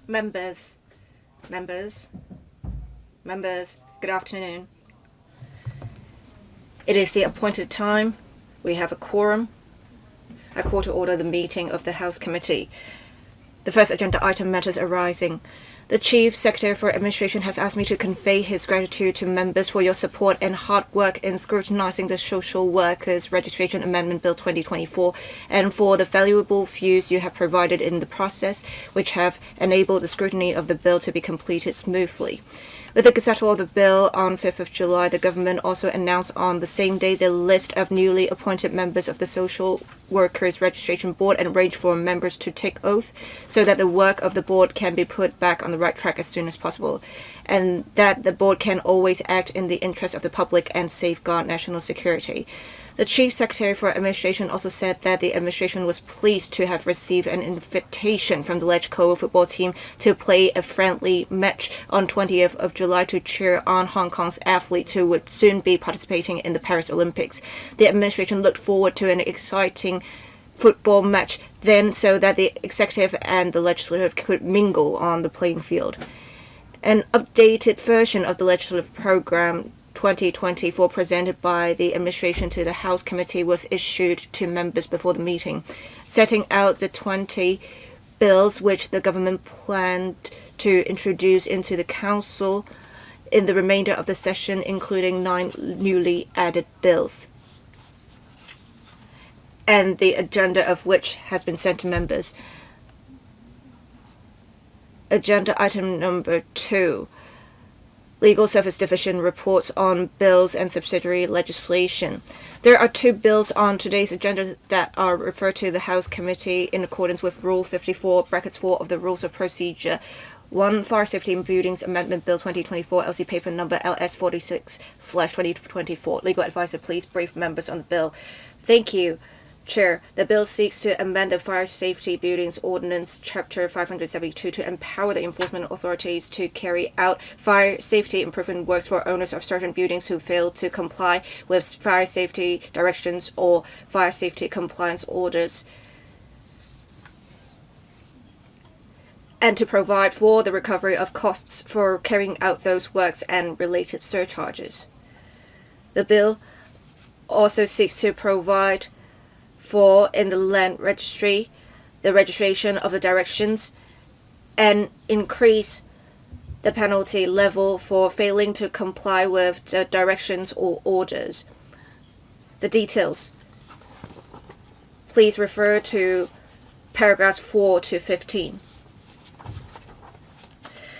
Members, good afternoon. It is the appointed time. We have a quorum. I call to order the meeting of the House Committee. The first agenda item, matters arising. The Chief Secretary for Administration has asked me to convey his gratitude to members for your support and hard work in scrutinizing the Social Workers Registration Amendment Bill 2024 and for the valuable views you have provided in the process, which have enabled the scrutiny of the bill to be completed smoothly. With the gazetted of the bill on 5th of July, the government also announced on the same day the list of newly appointed members of the Social Workers Registration Board and arranged for members to take oath so that the work of the board can be put back on the right track as soon as possible, and that the board can always act in the interest of the public and safeguard national security. The Chief Secretary for Administration also said that the administration was pleased to have received an invitation from the Legco football team to play a friendly match on 20th of July to cheer on Hong Kong's athletes who would soon be participating in the Paris Olympics. The administration looked forward to an exciting football match then so that the executive and the legislative could mingle on the playing field. An updated version of the legislative program 2024 presented by the administration to the House Committee was issued to members before the meeting, setting out the 20 bills which the government planned to introduce into the Council in the remainder of the session, including 9 newly added bills, and the agenda of which has been sent to members. Agenda item number 2. Legal Service Division reports on bills and subsidiary legislation. There are 2 bills on today's agenda that are referred to the House Committee in accordance with Rule 54(4) of the Rules of Procedure. 1. Fire Safety in Buildings Amendment Bill 2024, LC paper number LS46/2024. Legal advisor, please brief members on the bill. Thank you, Chair. The bill seeks to amend the Fire Safety Buildings Ordinance, Chapter 572, to empower the enforcement authorities to carry out fire safety improvement works for owners of certain buildings who fail to comply with fire safety directions or fire safety compliance orders, and to provide for the recovery of costs for carrying out those works and related surcharges. The bill also seeks to provide for, in the land registry, the registration of the directions, and increase the penalty level for failing to comply with the directions or orders. The details. Please refer to paragraphs 4 to 15.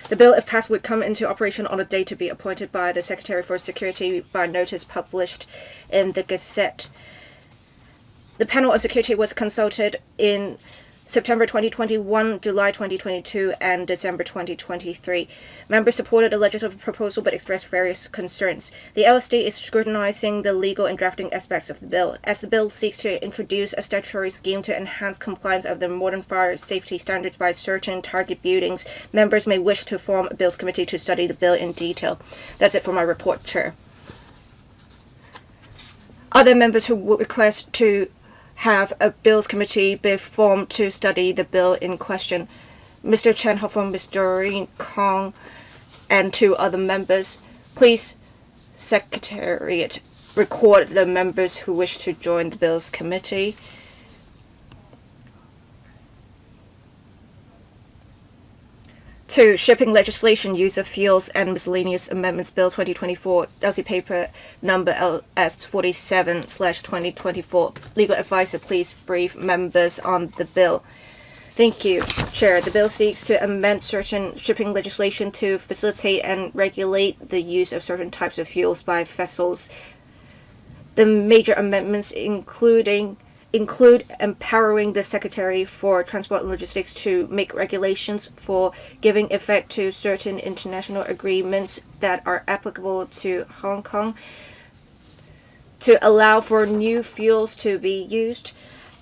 The bill, if passed, would come into operation on a date to be appointed by the Secretary for Security by notice published in the Gazette. The panel of security was consulted in September 2021, July 2022, and December 2023. Members supported the legislative proposal but expressed various concerns. The LSD is scrutinizing the legal and drafting aspects of the bill. As the bill seeks to introduce a statutory scheme to enhance compliance of the modern fire safety standards by certain target buildings, members may wish to form a bills committee to study the bill in detail. That's it for my report, Chair. Other members who would request to have a bills committee be formed to study the bill in question: Mr. Chen Hofeng, Ms. Doreen Kong, and 2 other members. Please, Secretariat, record the members who wish to join the bills committee. Two, shipping legislation, use of fuels and miscellaneous amendments Bill 2024, LC paper number LS47/2024. Legal advisor, please brief members on the bill. Thank you, Chair. The bill seeks to amend certain shipping legislation to facilitate and regulate the use of certain types of fuels by vessels. The major amendments include empowering the Secretary for Transport and Logistics to make regulations for giving effect to certain international agreements that are applicable to Hong Kong, to allow for new fuels to be used,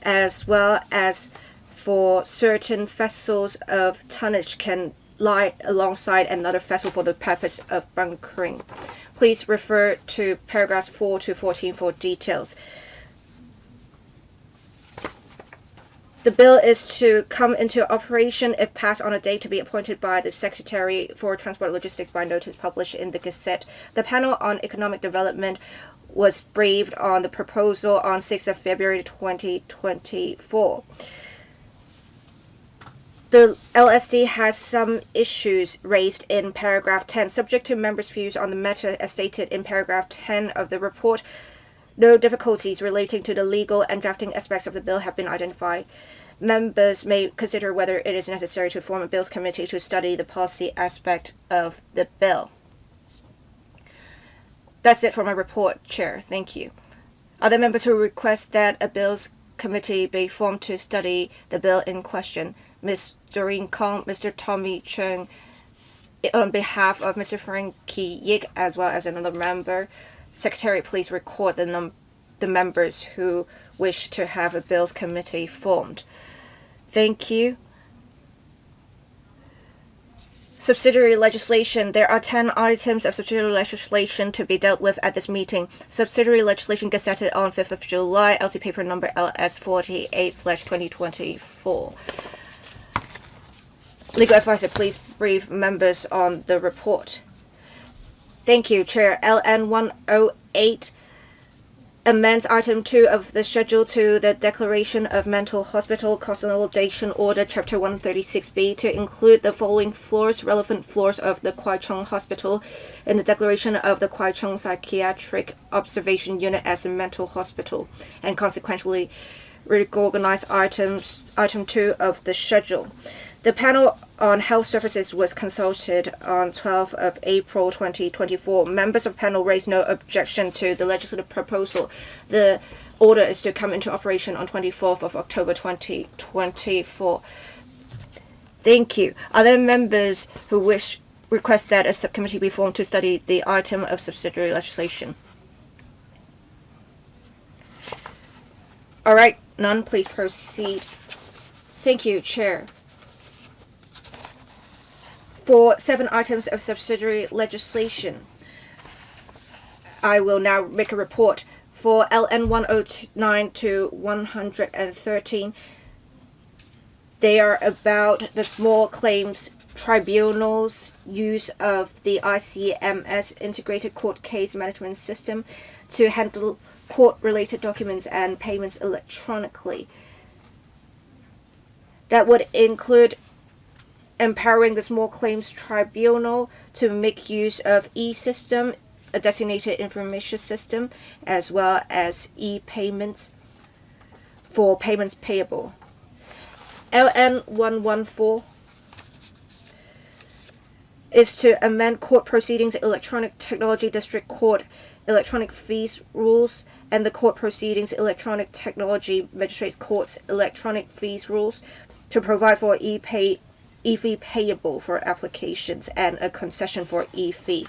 as well as for certain vessels of tonnage can lie alongside another vessel for the purpose of bunkering. Please refer to paragraphs 4 to 14 for details. The bill is to come into operation if passed on a date to be appointed by the Secretary for Transport and Logistics by notice published in the Gazette. The panel on economic development was briefed on the proposal on 6th of February 2024. The LSD has some issues raised in paragraph 10. Subject to members' views on the matter as stated in paragraph 10 of the report, no difficulties relating to the legal and drafting aspects of the bill have been identified. Members may consider whether it is necessary to form a bills committee to study the policy aspect of the bill. That's it for my report, Chair. Thank you. Other members who request that a bills committee be formed to study the bill in question: Ms. Doreen Kong, Mr. Tommy Chung, on behalf of Mr. Frankie Yik, as well as another member. Secretary, please record the members who wish to have a bills committee formed. Thank you. Subsidiary legislation. There are 10 items of subsidiary legislation to be dealt with at this meeting. Subsidiary legislation gazetted on 5th of July, LC paper number LS48/2024. Legal advisor, please brief members on the report. Thank you, Chair. LN 108 amends Item 2 of the Schedule to the Declaration of Mental Hospital Consolidation Order, Chapter 136B, to include the following floors: relevant floors of the Kwai Chung Hospital in the declaration of the Kwai Chung Psychiatric Observation Unit as a mental hospital, and consequently reorganize Item 2 of the Schedule. The panel on health services was consulted on 12th of April 2024. Members of panel raised no objection to the legislative proposal. The order is to come into operation on 24th of October 2024. Thank you. Are there members who request that a subcommittee be formed to study the item of subsidiary legislation? All right, none, please proceed. Thank you, Chair. For 7 items of subsidiary legislation, I will now make a report. For LN 109 to 113, they are about the small claims tribunal's use of the ICMS Integrated Court Case Management System to handle court-related documents and payments electronically. That would include empowering the Small Claims Tribunal to make use of e-system, a designated information system, as well as e-payments for payments payable. LN 114 is to amend Court Proceedings Electronic Technology District Court Electronic Fees Rules and the Court Proceedings Electronic Technology Magistrates Courts Electronic Fees Rules to provide for e-fee payable for applications and a concession for e-fee.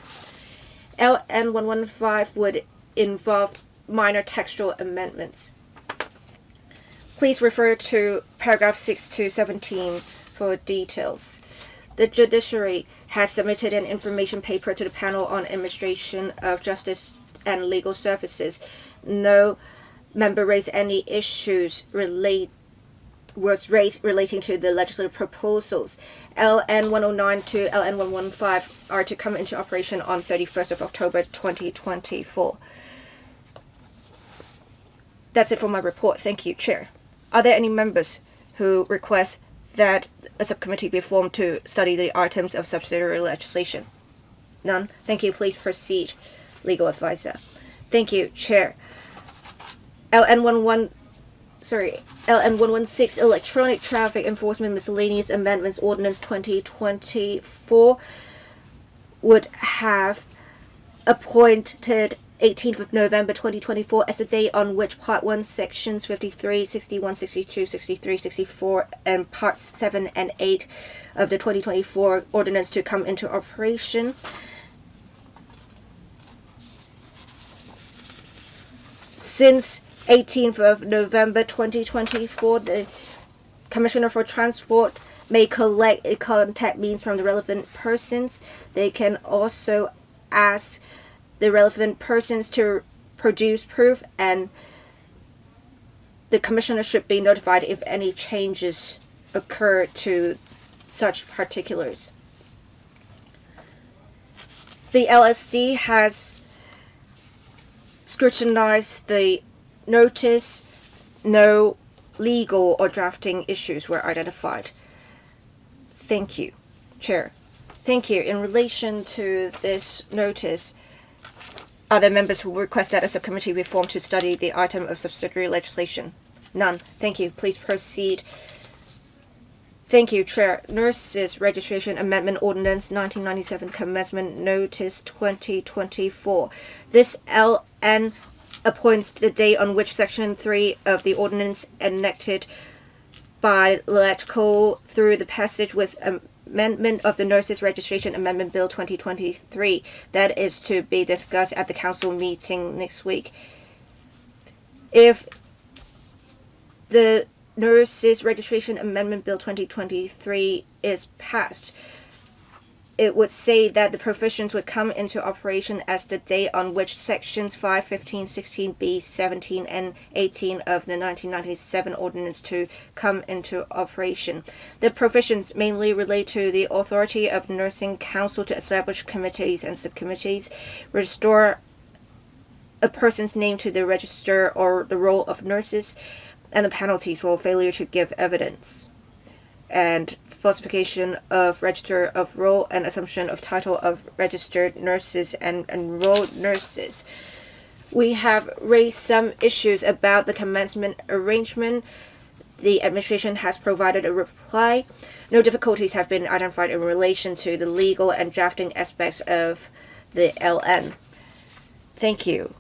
LN 115 would involve minor textual amendments. Please refer to paragraph 6 to 17 for details. The Judiciary has submitted an information paper to the panel on administration of justice and legal services. No member raised any issues relating to the legislative proposals. LN 109 to LN 115 are to come into operation on 31st of October 2024. That's it for my report. Thank you, Chair. Are there any members who request that a subcommittee be formed to study the items of subsidiary legislation? None? Thank you. Please proceed, legal advisor. Thank you, Chair. LN 116 Electronic Traffic Enforcement Miscellaneous Amendments Ordinance 2024 would have appointed 18th of November 2024 as the date on which Part 1, Sections 53, 61, 62, 63, 64, and Parts 7 and 8 of the 2024 ordinance to come into operation. Since 18th of November 2024, the Commissioner for Transport may collect a contact means from the relevant persons. They can also ask the relevant persons to produce proof and the commissioner should be notified if any changes occur to such particulars. The LSC has scrutinized the notice. No legal or drafting issues were identified. Thank you, Chair. Thank you. In relation to this notice, are there members who request that a subcommittee be formed to study the item of subsidiary legislation? None. Thank you. Please proceed. Thank you, Chair. Nurses Registration Amendment Ordinance 1997 Commencement Notice 2024. This LN appoints the date on which Section 3 of the ordinance enacted by electrical through the passage with amendment of the Nurses Registration Amendment Bill 2023. That is to be discussed at the council meeting next week. If the Nurses Registration Amendment Bill 2023 is passed, it would say that the provisions would come into operation as the date on which Sections 5, 15, 16b, 17, and 18 of the 1997 Ordinance to come into operation. The provisions mainly relate to the authority of Nursing Council to establish committees and subcommittees, restore a person's name to the register or the roll of nurses, and the penalties for failure to give evidence, and falsification of register of roll and assumption of title of registered nurses and enrolled nurses. We have raised some issues about the commencement arrangement. The administration has provided a reply. No difficulties have been identified in relation to the legal and drafting aspects of the LN. Thank you.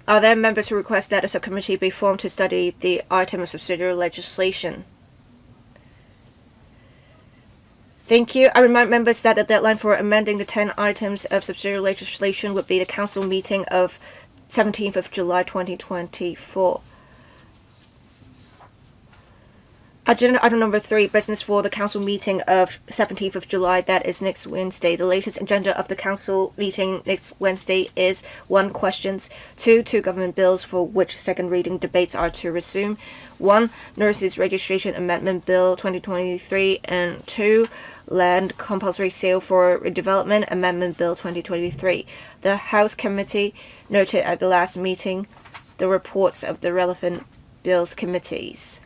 Are there members who request that a subcommittee be formed to study the item of subsidiary legislation? Thank you. I remind members that the deadline for amending the 10 items of subsidiary legislation would be the council meeting of 17th of July 2024. Agenda item number 3, business for the council meeting of 17th of July, that is next Wednesday. The latest agenda of the council meeting next Wednesday is 1. Questions, 2. Two government bills for which second reading debates are to resume, 1. Nurses Registration Amendment Bill 2023, and 2. Land Compulsory Sale for Redevelopment Amendment Bill 2023. The House Committee noted at the last meeting the reports of the relevant bills committees.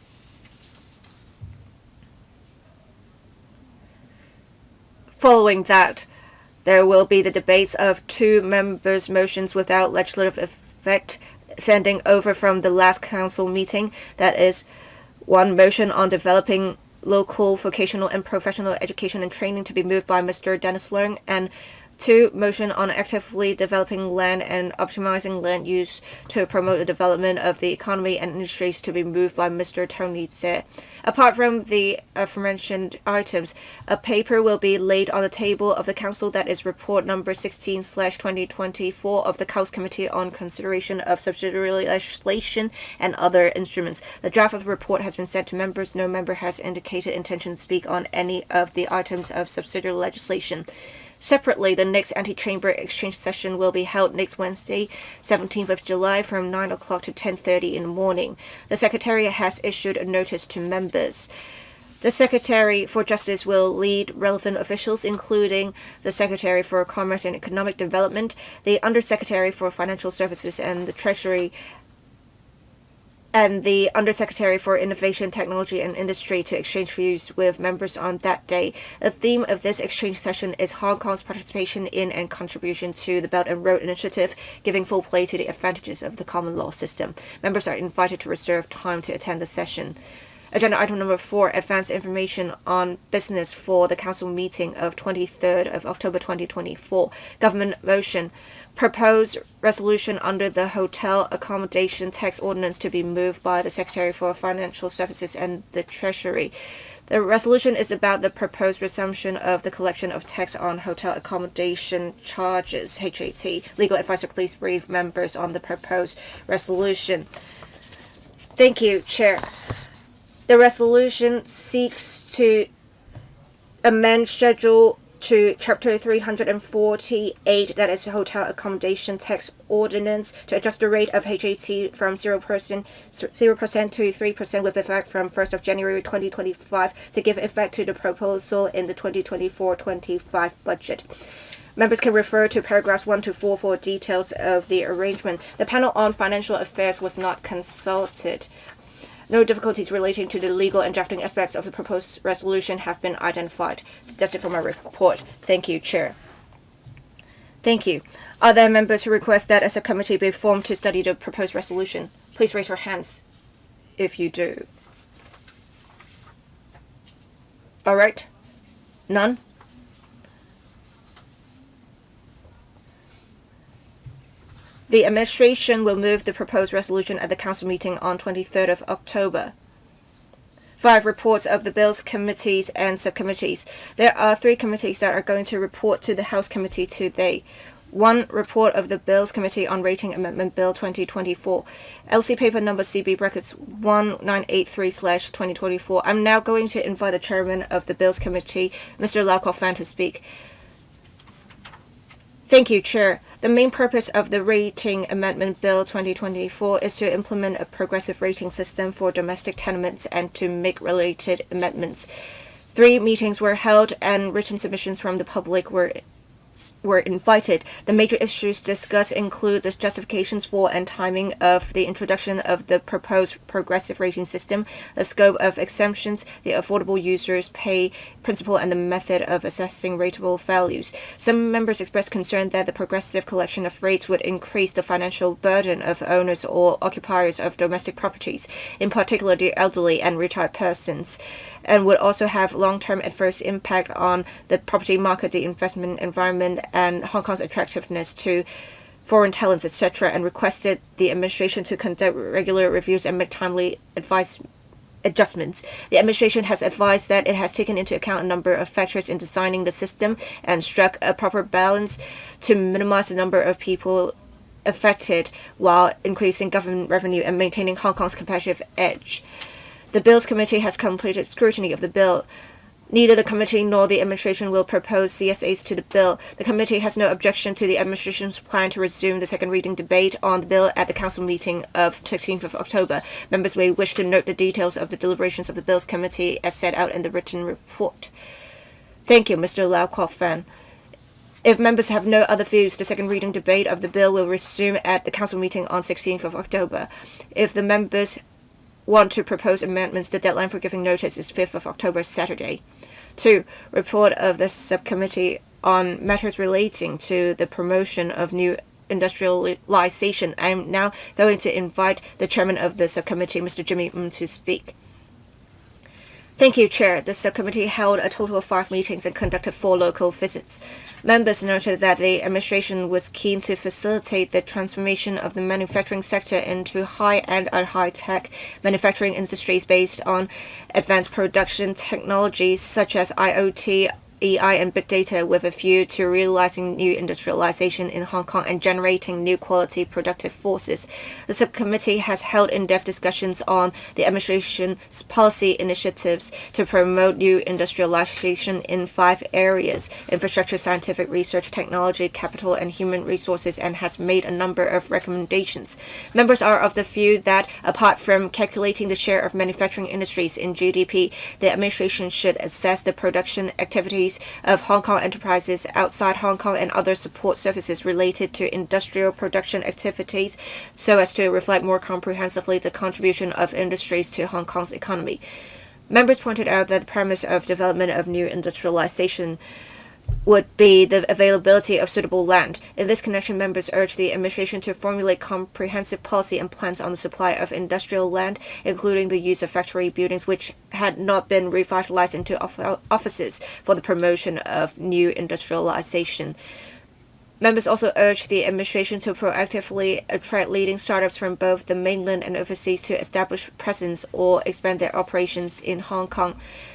Following that, there will be the debates of 2 members' motions without legislative effect sending over from the last council meeting. That is, 1 motion on developing local vocational and professional education and training to be moved by Mr. Dennis Leung, and 2 motion on actively developing land and optimizing land use to promote the development of the economy and industries to be moved by Mr. Tony Tse. Apart from the aforementioned items, a paper will be laid on the table of the council that is report number 16/2024 of the House Committee on Consideration of Subsidiary Legislation and Other Instruments. The draft of the report has been sent to members. No member has indicated intention to speak on any of the items of subsidiary legislation. Separately, the next anti-chamber exchange session will be held next Wednesday, 17th of July, from 9 o'clock to 10:30 in the morning. The Secretariat has issued a notice to members. The Secretary for Justice will lead relevant officials, including the Secretary for Commerce and Economic Development, the Undersecretary for Financial Services and the Treasury, and the Undersecretary for Innovation, Technology and Industry to exchange views with members on that day. The theme of this exchange session is Hong Kong's participation in and contribution to the Belt and Road Initiative, giving full play to the advantages of the common law system. Members are invited to reserve time to attend the session. Agenda item number 4, advance information on business for the council meeting of 23rd of October 2024. Government motion. Proposed resolution under the Hotel Accommodation Tax Ordinance to be moved by the Secretary for Financial Services and the Treasury. The resolution is about the proposed resumption of the collection of tax on hotel accommodation charges, HAT. Legal advisor, please brief members on the proposed resolution. Thank you, Chair. The resolution seeks to amend Schedule to Chapter 348, that is Hotel Accommodation Tax Ordinance, to adjust the rate of HAT from 0% to 3% with effect from 1st of January 2025 to give effect to the proposal in the 2024-25 budget. Members can refer to paragraphs 1 to 4 for details of the arrangement. The panel on financial affairs was not consulted. No difficulties relating to the legal and drafting aspects of the proposed resolution have been identified. That's it for my report. Thank you, Chair. Thank you. Are there members who request that a subcommittee be formed to study the proposed resolution? Please raise your hands if you do. All right. None? The administration will move the proposed resolution at the council meeting on 23rd of October. 5. Reports of the Bills committees and subcommittees. There are 3 committees that are going to report to the House Committee today. 1. Report of the Bills Committee on Rating Amendment Bill 2024. LC paper number CB brackets 1983/2024. I'm now going to invite the chairman of the Bills Committee, Mr. Lau Kok-fan, to speak. Thank you, Chair. The main purpose of the Rating Amendment Bill 2024 is to implement a progressive rating system for domestic tenements and to make related amendments. 3 meetings were held and written submissions from the public were invited. The major issues discussed include the justifications for and timing of the introduction of the proposed progressive rating system, the scope of exemptions, the affordable users pay principle, and the method of assessing rateable values. Some members expressed concern that the progressive collection of rates would increase the financial burden of owners or occupiers of domestic properties, in particular the elderly and retired persons, and would also have long-term adverse impact on the property market, the investment environment, and Hong Kong's attractiveness to foreign talents, etc., and requested the administration to conduct regular reviews and make timely adjustments. The administration has advised that it has taken into account a number of factors in designing the system and struck a proper balance to minimize the number of people affected while increasing government revenue and maintaining Hong Kong's competitive edge. The Bills Committee has completed scrutiny of the bill. Neither the committee nor the administration will propose CSAs to the bill. The committee has no objection to the administration's plan to resume the second reading debate on the bill at the council meeting of 16th of October. Members may wish to note the details of the deliberations of the Bills Committee as set out in the written report. Thank you, Mr. Lau Kok-fan. If members have no other views, the second reading debate of the bill will resume at the council meeting on 16th of October. If the members want to propose amendments, the deadline for giving notice is 5th of October, Saturday. 2. Report of the subcommittee on matters relating to the promotion of new industrialization. I am now going to invite the chairman of the subcommittee, Mr. Jimmy to speak. Thank you, Chair. The subcommittee held a total of 5 meetings and conducted 4 local visits. Members noted that the administration was keen to facilitate the transformation of the manufacturing sector into high-end and high-tech manufacturing industries based on advanced production technologies such as IoT, AI and big data, with a view to realizing new industrialization in Hong Kong and generating new quality productive forces. The subcommittee has held in-depth discussions on the administration's policy initiatives to promote new industrialization in 5 areas: infrastructure, scientific research, technology, capital, and human resources, and has made a number of recommendations. Members are of the view that, apart from calculating the share of manufacturing industries in GDP, the administration should assess the production activities of Hong Kong enterprises outside Hong Kong and other support services related to industrial production activities so as to reflect more comprehensively the contribution of industries to Hong Kong's economy. Members pointed out that the premise of development of new industrialization would be the availability of suitable land. In this connection, members urged the administration to formulate comprehensive policy and plans on the supply of industrial land, including the use of factory buildings which had not been revitalized into offices for the promotion of new industrialization. Members also urged the administration to proactively attract leading startups from both the mainland and overseas to establish presence or expand their operations in Hong Kong.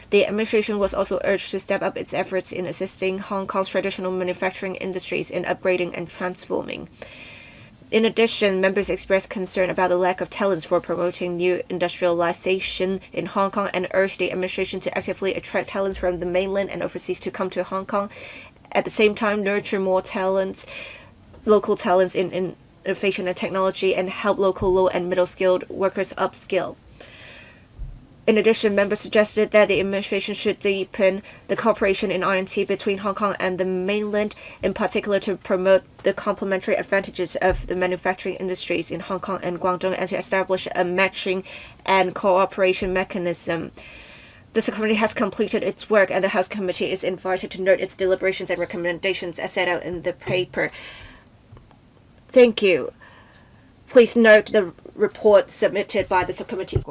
The administration was also urged to step up its efforts in assisting Hong Kong's traditional manufacturing industries in upgrading and transforming. In addition, members expressed concern about the lack of talents for promoting new industrialization in Hong Kong and urged the administration to actively attract talents from the mainland and overseas to come to Hong Kong. At the same time, nurture more talents, local talents in innovation and technology, and help local low and middle skilled workers upskill. In addition, members suggested that the administration should deepen the cooperation in R&D between Hong Kong and the mainland, in particular to promote the complementary advantages of the manufacturing industries in Hong Kong and Guangdong, and to establish a matching and cooperation mechanism. The subcommittee has completed its work, and the House Committee is invited to note its deliberations and recommendations as set out in the paper. Thank you. Please note the report submitted by the subcommittee.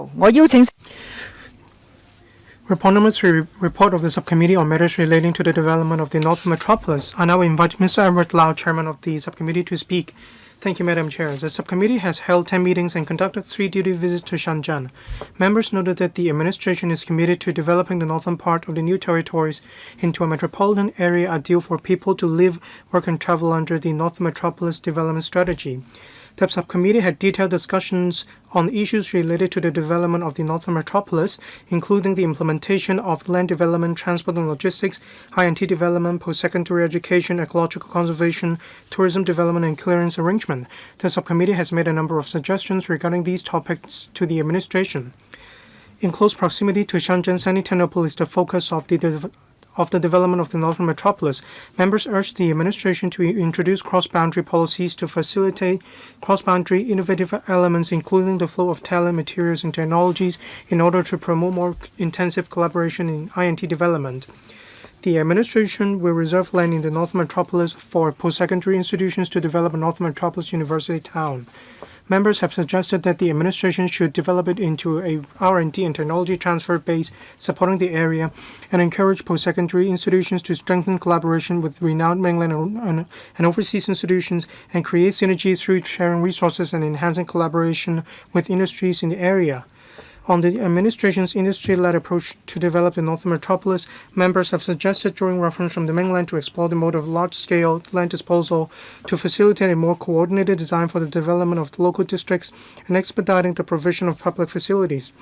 Report number 3, report of the subcommittee on matters relating to the development of the Northern Metropolis. I now invite Mr. Edward Lau, chairman of the subcommittee, to speak. Thank you, Madam Chair. The subcommittee has held 10 meetings and conducted 3 duty visits to Shenzhen. Members noted that the administration is committed to developing the northern part of the new territories into a metropolitan area ideal for people to live, work, and travel under the Northern Metropolis Development Strategy. The subcommittee had detailed discussions on issues related to the development of the Northern Metropolis, including the implementation of land development, transport and logistics, I&T development, post-secondary education, ecological conservation, tourism development, and clearance arrangement. The subcommittee has made a number of suggestions regarding these topics to the administration. In close proximity to Shenzhen, Santinople is the focus of the development of the Northern Metropolis. Members urged the administration to introduce cross-boundary policies to facilitate cross-boundary innovative elements, including the flow of talent, materials, and technologies, in order to promote more intensive collaboration in I&T development. The administration will reserve land in the Northern Metropolis for post-secondary institutions to develop a Northern Metropolis University town. Members have suggested that the administration should develop it into a R&D and technology transfer base supporting the area, and encourage post-secondary institutions to strengthen collaboration with renowned mainland and overseas institutions, and create synergies through sharing resources and enhancing collaboration with industries in the area. On the administration's industry-led approach to develop the Northern Metropolis, members have suggested drawing reference from the mainland to explore the mode of large-scale land disposal to facilitate a more coordinated design for the development of local districts and expediting the provision of public facilities.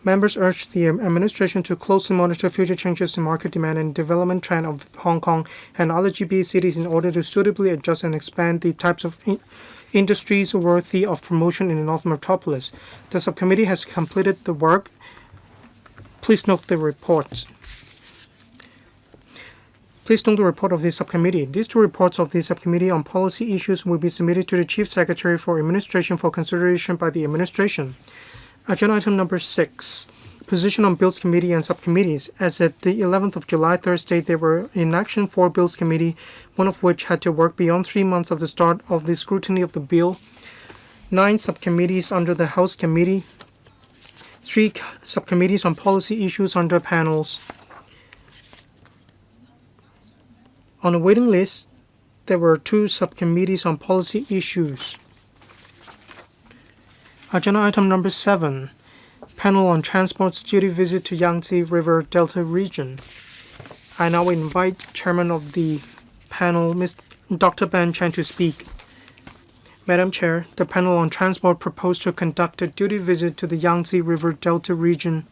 Members urged the administration to closely monitor future changes in market demand and development trend of Hong Kong and other GBA cities in order to suitably adjust and expand the types of industries worthy of promotion in the Northern Metropolis. The subcommittee has completed the work. Please note the report. Please note the report of the subcommittee. These 2 reports of the subcommittee on policy issues will be submitted to the Chief Secretary for Administration for consideration by the administration. Agenda item number 6. Position on Bills Committee and Subcommittees. As at the 11th of July, Thursday, there were in action 4 Bills Committee, one of which had to work beyond 3 months of the start of the scrutiny of the bill, 9 subcommittees under the House Committee, 3 subcommittees on policy issues under panels. On the waiting list, there were 2 subcommittees on policy issues. Agenda item number 7. Panel on Transport's duty visit to Yangtze River Delta region. I now invite Chairman of the panel, Dr. Ben Chen, to speak. Madam Chair, the panel on transport proposed to conduct a duty visit to the Yangtze River Delta region,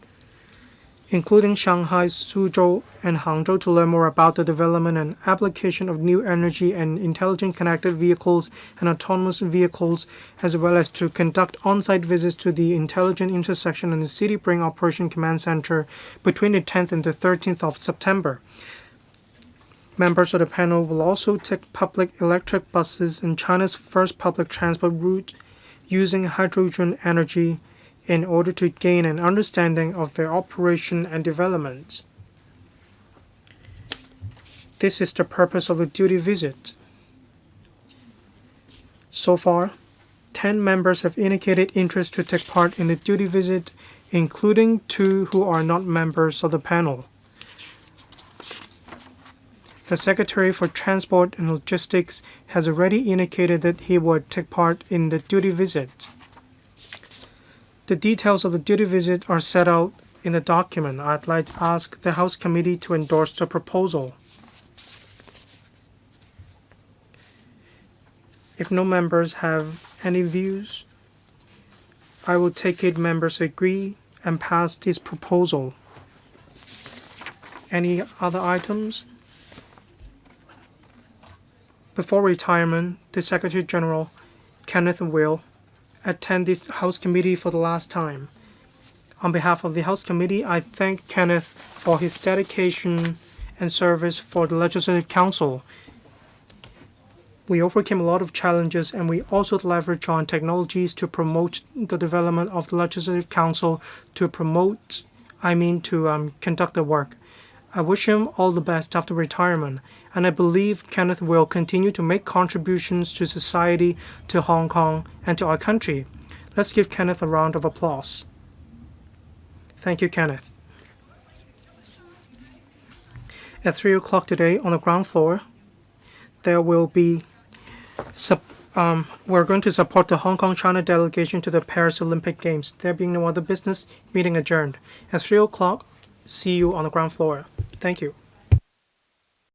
including Shanghai, Suzhou, and Hangzhou, to learn more about the development and application of new energy and intelligent connected vehicles and autonomous vehicles, as well as to conduct on-site visits to the intelligent intersection and the City Brain Operation Command Center between the 10th and the 13th of September. Members of the panel will also take public electric buses in China's first public transport route using hydrogen energy in order to gain an understanding of their operation and development. This is the purpose of the duty visit. So far, 10 members have indicated interest to take part in the duty visit, including 2 who are not members of the panel. The Secretary for Transport and Logistics has already indicated that he would take part in the duty visit. The details of the duty visit are set out in the document. I'd like to ask the House Committee to endorse the proposal. If no members have any views, I will take it members agree and pass this proposal. Any other items? Before retirement, the Secretary General, Kenneth, will attend this House Committee for the last time. On behalf of the House Committee, I thank Kenneth for his dedication and service for the Legislative Council. We overcame a lot of challenges, and we also leverage on technologies to promote the development of the Legislative Council to conduct the work. I wish him all the best after retirement, and I believe Kenneth will continue to make contributions to society, to Hong Kong, and to our country. Let's give Kenneth a round of applause. Thank you, Kenneth. At 3 o'clock today, on the ground floor, there will be we're going to support the Hong Kong-China delegation to the Paris Olympic Games. There being no other business, meeting adjourned. At 3 o'clock, see you on the ground floor. Thank you.